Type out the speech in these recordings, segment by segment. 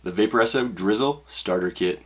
the Vaporesso Drizzle Starter Kit.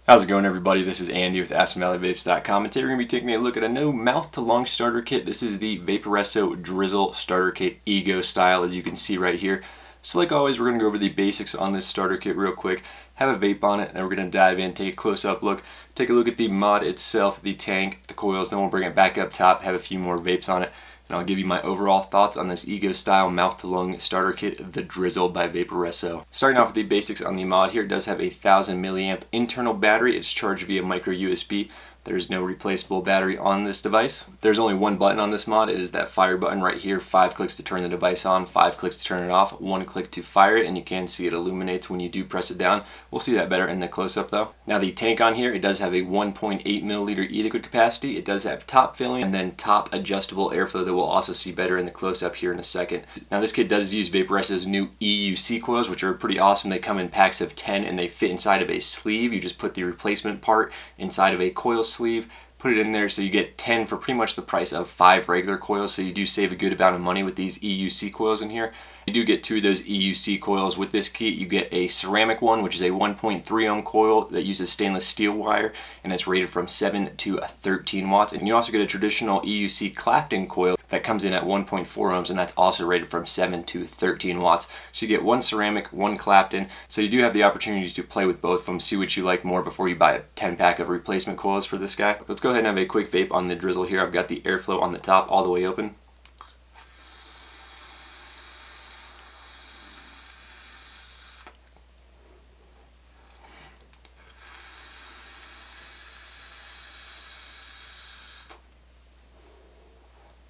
How's it going, everybody? This is Andy with AspenValleyVapes.com, and today we're going to be taking a look at a new mouth-to-lung starter kit. This is the Vaporesso Drizzle Starter Kit Ego style, as you can see right here. So like always, we're going to go over the basics on this starter kit real quick, have a vape on it, and then we're going to dive in, take a close-up look, take a look at the mod itself, the tank, the coils, then we'll bring it back up top, have a few more vapes on it, and I'll give you my overall thoughts on this Ego style mouth-to-lung starter kit, the Drizzle by Vaporesso. Starting off with the basics on the mod here, it does have a 1000 milliamp internal battery. It's charged via micro USB. There's no replaceable battery on this device. There's only one button on this mod. It is that fire button right here. 5 clicks to turn the device on, 5 clicks to turn it off, 1 click to fire it, and you can see it illuminates when you do press it down. We'll see that better in the close-up though. Now the tank on here, it does have a 1.8 milliliter e-liquid capacity. It does have top filling and then top adjustable airflow that we'll also see better in the close-up here in a second. Now this kit does use Vaporesso's new e-cig coils, which are pretty awesome. They come in packs of 10 and they fit inside of a sleeve. You just put the replacement part inside of a coil sleeve, put it in there, so you get 10 for pretty much the price of 5 regular coils, so you do save a good amount of money with these e-cig coils in here. You do get 2 of those e-cig coils with this kit. You get a ceramic one, which is a 1.3 ohm coil that uses stainless steel wire, and it's rated from 7 to 13 watts. And you also get a traditional e-cig Clapton coil that comes in at 1.4 ohms, and that's also rated from 7 to 13 watts. So you get 1 ceramic, 1 Clapton, so you do have the opportunity to play with both of them, see what you like more before you buy a 10 pack of replacement coils for this guy. Let's go ahead and have a quick vape on the Drizzle here. I've got the airflow on the top all the way open.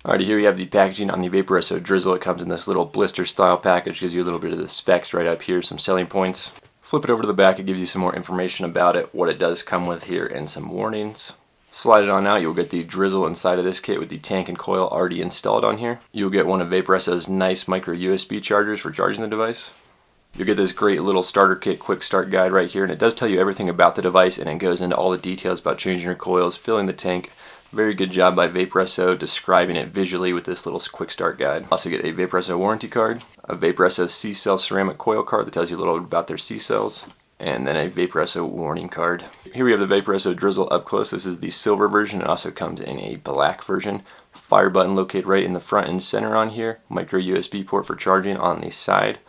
Alrighty, here we have the packaging on the Vaporesso Drizzle. It comes in this little blister style package, gives you a little bit of the specs right up here, some selling points. Flip it over to the back, it gives you some more information about it, what it does come with here, and some warnings. Slide it on out, you'll get the Drizzle inside of this kit with the tank and coil already installed on here. You'll get one of Vaporesso's nice micro USB chargers for charging the device. You'll get this great little starter kit quick start guide right here, and it does tell you everything about the device, and it goes into all the details about changing your coils, filling the tank. Very good job by Vaporesso describing it visually with this little quick start guide. Also get a Vaporesso warranty card, a Vaporesso C-cell ceramic coil card that tells you a little bit about their C-cells, and then a Vaporesso warning card. Here we have the Vaporesso Drizzle up close. This is the silver version. It also comes in a black version. Fire button located right in the front and center on here. Micro USB port for charging on the side.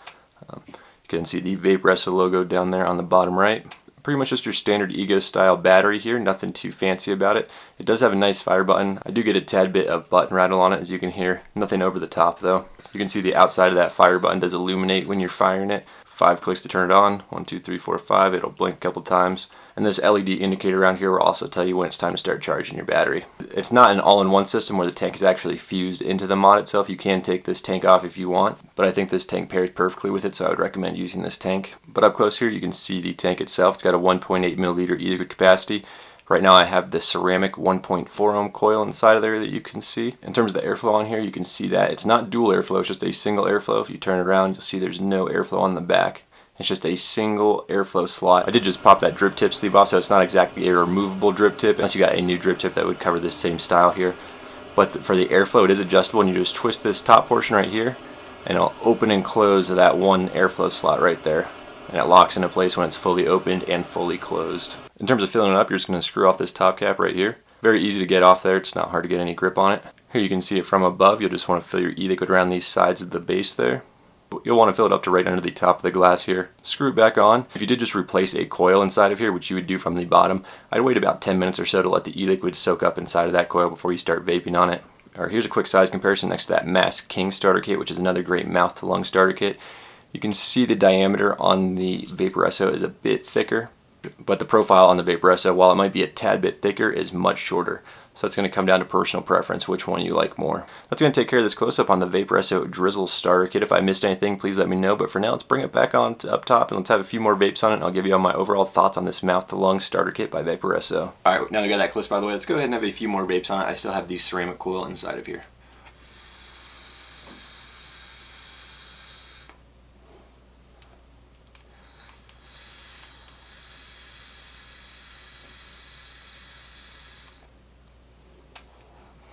You can see the Vaporesso logo down there on the bottom right. Pretty much just your standard Ego style battery here, nothing too fancy about it. It does have a nice fire button. I do get a tad bit of button rattle on it, as you can hear. Nothing over the top though. You can see the outside of that fire button does illuminate when you're firing it. 5 clicks to turn it on. 1, 2, 3, 4, 5. It'll blink a couple times. And this LED indicator around here will also tell you when it's time to start charging your battery. It's not an all-in-one system where the tank is actually fused into the mod itself. You can take this tank off if you want, but I think this tank pairs perfectly with it, so I would recommend using this tank. But up close here you can see the tank itself. It's got a 1.8 milliliter e-liquid capacity. Right now I have the ceramic 1.4 ohm coil inside of there that you can see. In terms of the airflow on here, you can see that it's not dual airflow, it's just a single airflow. If you turn it around, you'll see there's no airflow on the back. It's just a single airflow slot. I did just pop that drip tip sleeve off, so it's not exactly a removable drip tip, unless you got a new drip tip that would cover this same style here. But for the airflow, it is adjustable, and you just twist this top portion right here, and it'll open and close that one airflow slot right there. And it locks into place when it's fully opened and fully closed. In terms of filling it up, you're just going to screw off this top cap right here. Very easy to get off there, it's not hard to get any grip on it. Here you can see it from above. You'll just want to fill your e-liquid around these sides of the base there. You'll want to fill it up to right under the top of the glass here. Screw it back on. If you did just replace a coil inside of here, which you would do from the bottom, I'd wait about 10 minutes or so to let the e-liquid soak up inside of that coil before you start vaping on it. Alright, here's a quick size comparison next to that Mass King starter kit, which is another great mouth-to-lung starter kit. You can see the diameter on the Vaporesso is a bit thicker, but the profile on the Vaporesso, while it might be a tad bit thicker, is much shorter. So it's going to come down to personal preference, which one you like more. That's going to take care of this close-up on the Vaporesso Drizzle starter kit. If I missed anything, please let me know. But for now, let's bring it back on to up top, and let's have a few more vapes on it, and I'll give you all my overall thoughts on this mouth-to-lung starter kit by Vaporesso. Alright, now that we got that close by the way, let's go ahead and have a few more vapes on it. I still have the ceramic coil inside of here.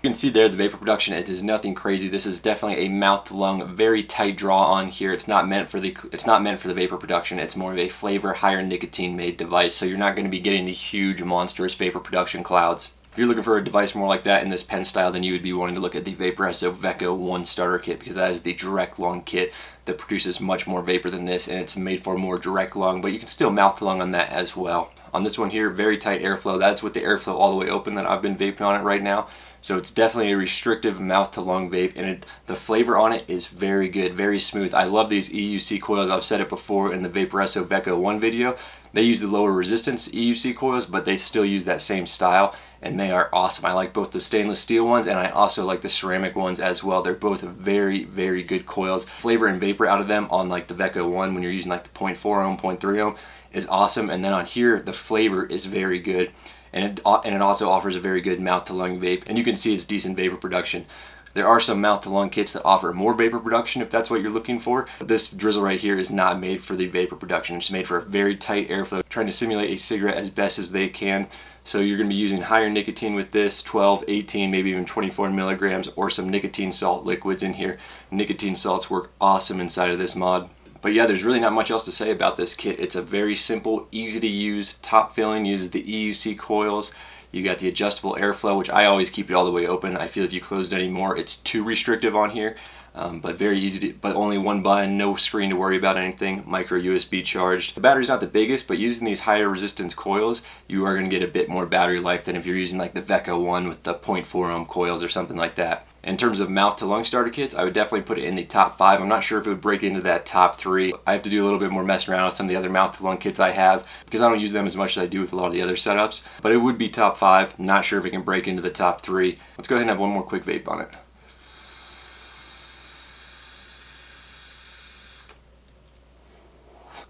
You can see there the vapor production, it is nothing crazy. This is definitely a mouth to lung, very tight draw on here. It's not meant for the vapor production. It's more of a flavor, higher nicotine made device. So you're not going to be getting the huge monstrous vapor production clouds. If you're looking for a device more like that in this pen style, then you would be wanting to look at the Vaporesso VECO ONE starter kit, because that is the direct lung kit that produces much more vapor than this, and it's made for more direct lung, but you can still mouth to lung on that as well. On this one here, very tight airflow. That's with the airflow all the way open that I've been vaping on it right now. So it's definitely a restrictive mouth to lung vape, and the flavor on it is very good, very smooth. I love these EUC coils. I've said it before in the Vaporesso VECO ONE video. They use the lower resistance EUC coils, but they still use that same style, and they are awesome. I like both the stainless steel ones, and I also like the ceramic ones as well. They're both very, very good coils. Flavor and vapor out of them on like the VECO ONE when you're using like the 0.4 ohm, 0.3 ohm is awesome, and then on here the flavor is very good. And it also offers a very good mouth to lung vape, and you can see it's decent vapor production. There are some mouth to lung kits that offer more vapor production if that's what you're looking for. But this drizzle right here is not made for the vapor production. It's made for a very tight airflow, trying to simulate a cigarette as best as they can. So you're going to be using higher nicotine with this, 12, 18, maybe even 24 milligrams, or some nicotine salt liquids in here. Nicotine salts work awesome inside of this mod. But yeah, there's really not much else to say about this kit. It's a very simple, easy to use, top filling, uses the EUC coils. You got the adjustable airflow, which I always keep it all the way open. I feel if you close it anymore, it's too restrictive on here. But very easy to, but only one button, no screen to worry about anything, micro USB charged. The battery's not the biggest, but using these higher resistance coils, you are going to get a bit more battery life than if you're using like the VECO ONE with the 0.4 ohm coils or something like that. In terms of mouth to lung starter kits, I would definitely put it in the top 5. I'm not sure if it would break into that top 3. I have to do a little bit more messing around with some of the other mouth to lung kits I have, because I don't use them as much as I do with a lot of the other setups. But it would be top 5. Not sure if it can break into the top 3. Let's go ahead and have one more quick vape on it.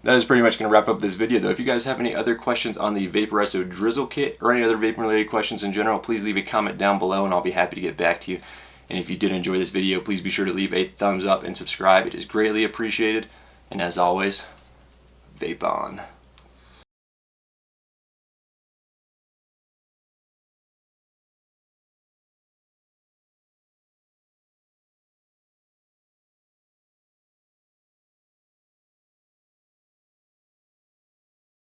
That is pretty much going to wrap up this video though. If you guys have any other questions on the Vaporesso Drizzle kit or any other vaping related questions in general, please leave a comment down below and I'll be happy to get back to you. And if you did enjoy this video, please be sure to leave a thumbs up and subscribe. It is greatly appreciated. And as always, vape on.